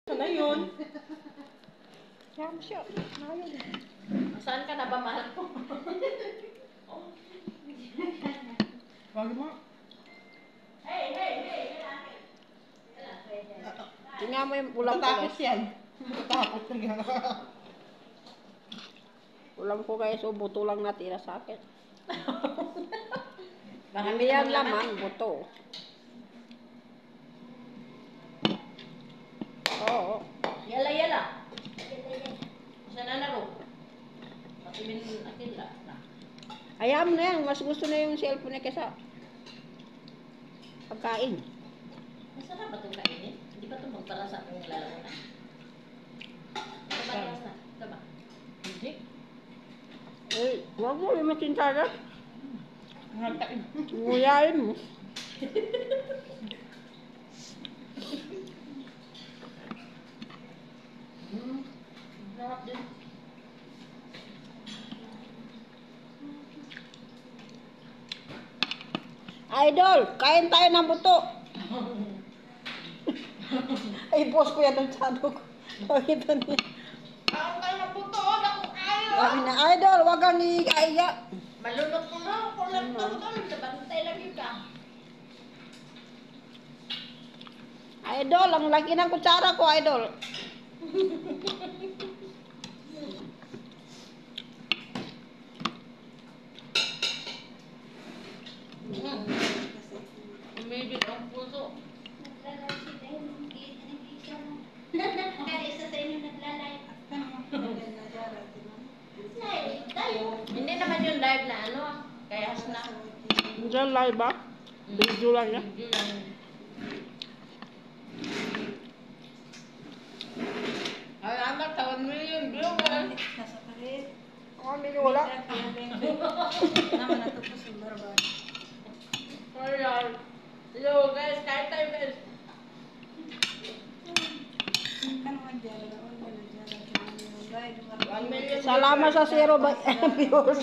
Ano yun? Siyam siya. Ayun. Saan ka na ba, mahal ko? Wag mo. Tingnan mo yung ulam ko, Tatapos guys. yan. Tatapos na yan. Ulam ko, guys. O, buto lang natira sa akin. Baka Hindi yan laman, buto. Oo. Yala, yala. Saan na laro? Patimin akin la. Ayaw mo na yan. Mas gusto na yung cellphone niya kaysa pagkain. Masarap ba itong kainin? Hindi ba itong magpala sa aking lalamunan? Ito ba, tigas na? Ito ba? Hindi. Eh, huwag mo yung matintagat. Nagtain. Nguyain mo. Sarap din. Idol, kain tayo ng buto. Ay, boss ko yan ang tsado ko. Pakita niya. Ang tayo ng puto, naku kayo! Sabi na, Idol, wag kang iiya. Malunok ko na. Kulang to doon. Sabantay lagi ka. Idol, ang laki ng kutsara ko, Idol. Umibig ang puso. Hindi naman yung live na ano. Kaya na. Diyan live ba? Video lang yan. Yun lang. Ay, anak, 1 million viewers. Nasa palit. Kami wala. Naman natupos yung barban. Ayan. Hello guys, kahit tayo guys. Kanuman dyan, wala dyan. 1 million Salamat sa zero by viewers.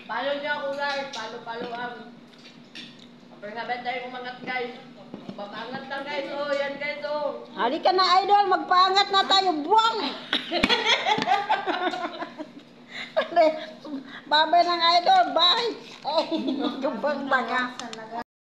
Follow niyo ako guys. Follow ang. Kapag tayo umangat guys. Papangat lang guys. Oh, yan guys. Oh. Halika na, Idol. Magpaangat na tayo. Buwang! Babay ng Idol. Bye! Ay, gubang taga.